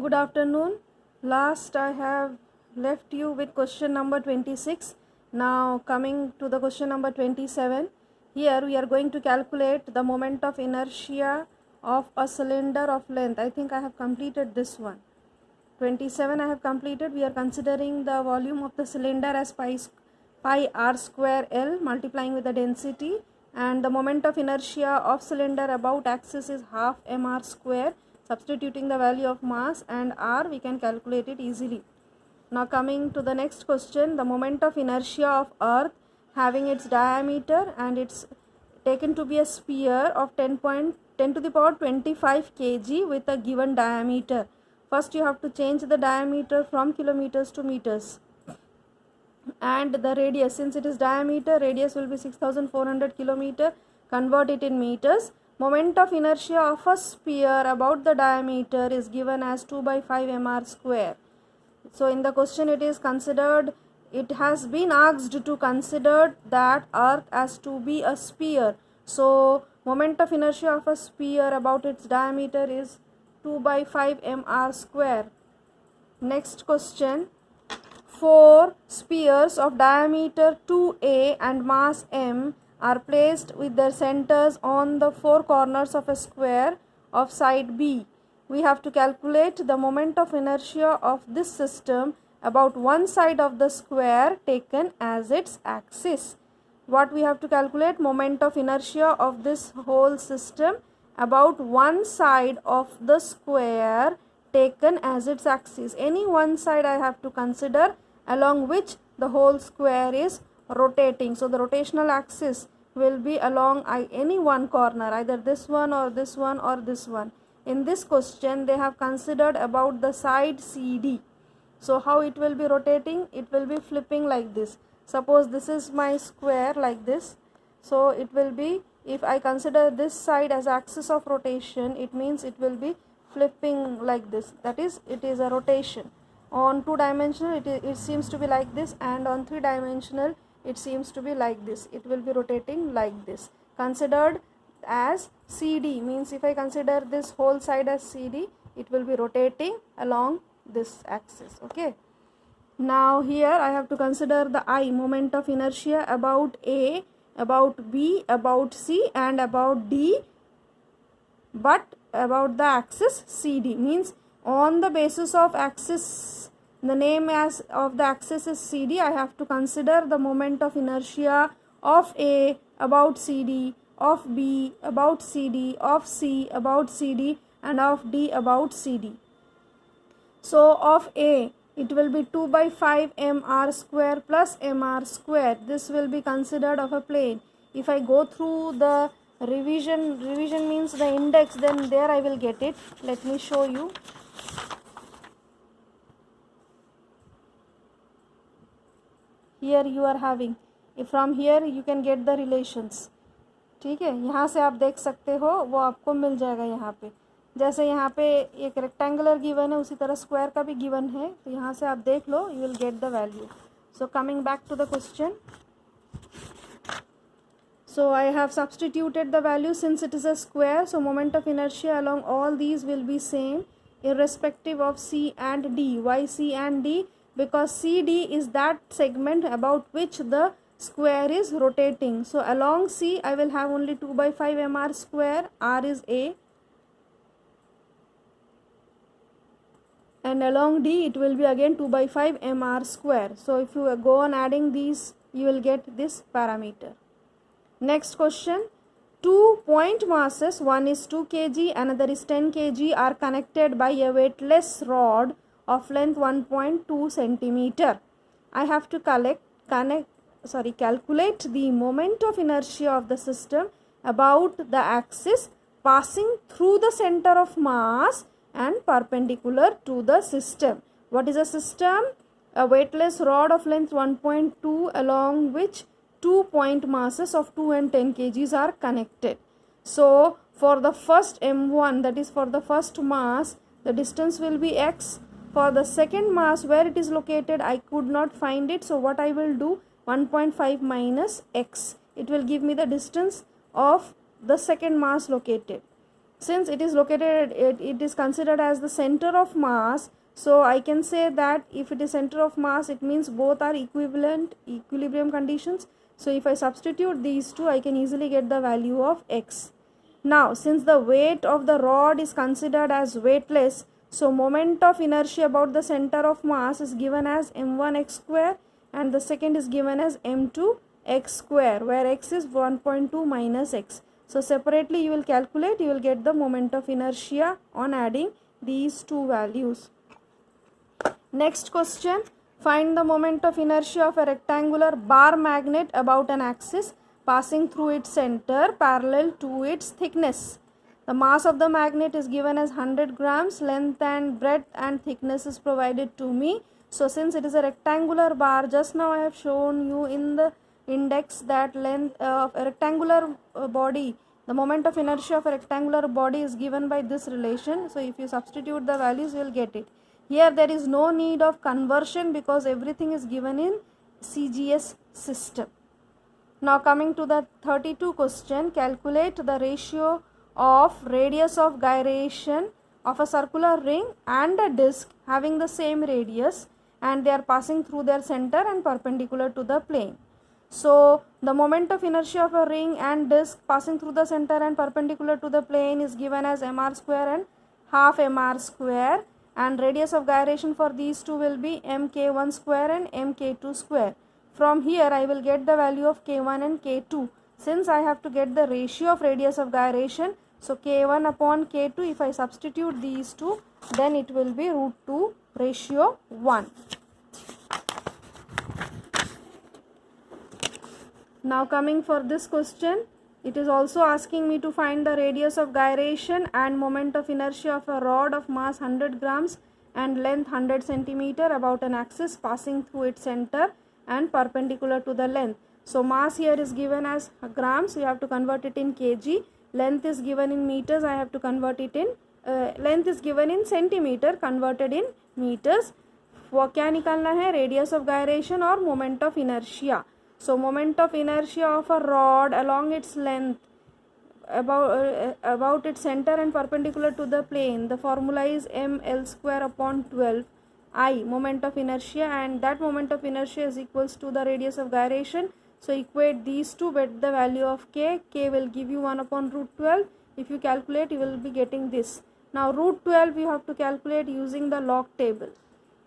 Good afternoon. Last I have left you with question number 26. Now coming to the question number 27. Here we are going to calculate the moment of inertia of a cylinder of length. I think I have completed this one. 27 I have completed. We are considering the volume of the cylinder as pi r square L multiplying with the density, and the moment of inertia of cylinder about axis is half mr square. Substituting the value of mass and r, we can calculate it easily. Now coming to the next question, the moment of inertia of earth having its diameter and it's taken to be a sphere of 10 to the power 25 kg with a given diameter. First you have to change the diameter from kilometers to meters, and the radius, since it is diameter, radius will be 6400 kilometer. Convert it in meters. Moment of inertia of a sphere about the diameter is given as 2 by 5 mr square. So in the question it is considered, it has been asked to consider that earth as to be a sphere. So moment of inertia of a sphere about its diameter is 2 by 5 mr square. Next question, 4 spheres of diameter 2a and mass m are placed with their centers on the 4 corners of a square of side B. We have to calculate the moment of inertia of this system about one side of the square taken as its axis. What we have to calculate? Moment of inertia of this whole system about one side of the square taken as its axis. Any one side I have to consider along which the whole square is rotating. So the rotational axis will be along any one corner, either this one or this one or this one. In this question they have considered about the side CD. So how it will be rotating? It will be flipping like this. Suppose this is my square like this. So it will be, if I consider this side as axis of rotation, it means it will be flipping like this. That is, it is a rotation. On 2 dimensional it seems to be like this, and on 3 dimensional it seems to be like this. It will be rotating like this. Considered as CD means, if I consider this whole side as CD, it will be rotating along this axis. Okay. Now here I have to consider the I, moment of inertia about A, about B, about C and about D, but about the axis CD. Means on the basis of axis, the name as of the axis is CD, I have to consider the moment of inertia of A about CD, of B about CD, of C about CD and of D about CD. So of A, it will be 2 by 5 mr square plus mr square. This will be considered of a plane. If I go through the revision means the index, then there I will get it. Let me show you. Here you are having, from here you can get the relations. ठीक है, यहाँ से आप देख सकते हो, वो आपको मिल जाएगा यहाँ पे. जैसे यहाँ पे एक रेक्टेंगुलर गिवन है, उसी तरह स्क्वायर का भी गिवन है. तो यहाँ से आप देख लो, you will get the value. So coming back to the question. So I have substituted the value since it is a square. So moment of inertia along all these will be same irrespective of C and D. Why C and D? Because CD is that segment about which the square is rotating. So along C I will have only 2 by 5 mr square. R is A. And along D it will be again 2 by 5 mr square. So if you go on adding these, you will get this parameter. Next question, 2 point masses, one is 2 kg, another is 10 kg, are connected by a weightless rod of length 1.2 centimeter. I have to calculate the moment of inertia of the system about the axis passing through the center of mass and perpendicular to the system. What is a system? A weightless rod of length 1.2 along which 2 point masses of 2 and 10 kgs are connected. So for the first M1, that is for the first mass, the distance will be x. For the second mass, where it is located, I could not find it. So what I will do, 1.5 minus x. It will give me the distance of the second mass located. since it is located, it is considered as the center of mass, so I can say that if it is center of mass, it means both are equilibrium conditions. So if I substitute these two, I can easily get the value of x. Now since the weight of the rod is considered as weightless, so moment of inertia about the center of mass is given as m1 x square, and the second is given as m2 x square, where x is 1.2 minus x. So separately you will calculate, you will get the moment of inertia on adding these two values. Next question, find the moment of inertia of a rectangular bar magnet about an axis passing through its center parallel to its thickness. The mass of the magnet is given as 100 grams, length and breadth and thickness is provided to me. So since it is a rectangular bar, just now I have shown you in the index that length of a rectangular body, the moment of inertia of a rectangular body is given by this relation. So if you substitute the values, you will get it. Here there is no need of conversion because everything is given in CGS system. Now coming to the 32 question, calculate the ratio of radius of gyration of a circular ring and a disc having the same radius, and they are passing through their center and perpendicular to the plane. So the moment of inertia of a ring and disc passing through the center and perpendicular to the plane is given as mr square and half mr square, and radius of gyration for these two will be mk1 square and mk2 square. From here I will get the value of k1 and k2. Since I have to get the ratio of radius of gyration, so k1 upon k2, if I substitute these two, then it will be root 2 ratio 1. Now coming for this question, it is also asking me to find the radius of gyration and moment of inertia of a rod of mass 100 grams and length 100 centimeter about an axis passing through its center and perpendicular to the length. So mass here is given as grams, you have to convert it in kg. Length is given in meters, I have to convert it in length is given in centimeter, converted in meters. वो क्या निकालना है, radius of gyration और moment of inertia. So moment of inertia of a rod along its length about its center and perpendicular to the plane, the formula is ml square upon 12 I, moment of inertia, and that moment of inertia is equals to the radius of gyration. So equate these two with the value of k. K will give you 1 upon root 12. If you calculate, you will be getting this. Now root 12 you have to calculate using the log table.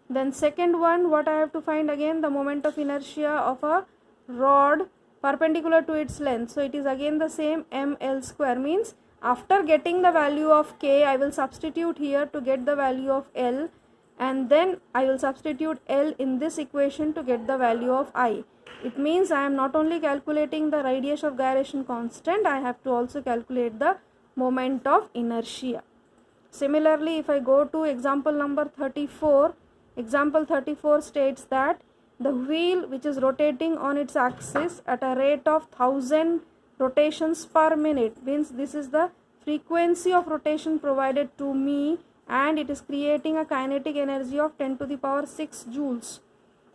Then second one, what I have to find again, the moment of inertia of a rod perpendicular to its length. So it is again the same ml square, means after getting the value of k, I will substitute here to get the value of L, and then I will substitute L in this equation to get the value of I. It means I am not only calculating the radius of gyration constant, I have to also calculate the moment of inertia. Similarly, if I go to example number 34, example 34 states that the wheel which is rotating on its axis at a rate of 1000 rotations per minute, means this is the frequency of rotation provided to me, and it is creating a kinetic energy of 10 to the power 6 joules.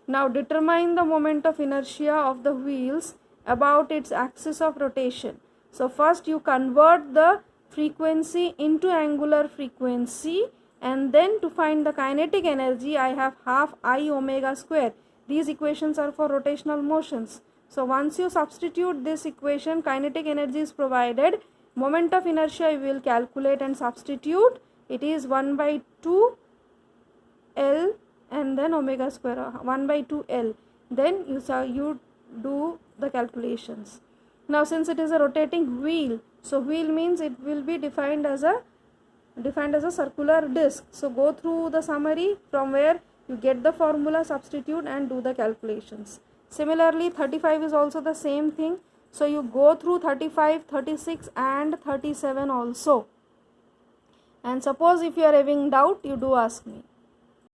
Now determine the moment of inertia of the wheels about its axis of rotation. So first you convert the frequency into angular frequency, and then to find the kinetic energy I have half I omega square. These equations are for rotational motions. So once you substitute this equation, kinetic energy is provided. Moment of inertia you will calculate and substitute. It is 1 by 2 L and then omega square, 1 by 2 L. Then you do the calculations. Now since it is a rotating wheel, so wheel means it will be defined as a circular disc. So go through the summary from where you get the formula, substitute and do the calculations. Similarly 35 is also the same thing. So you go through 35, 36 and 37 also. And suppose if you are having doubt, you do ask me.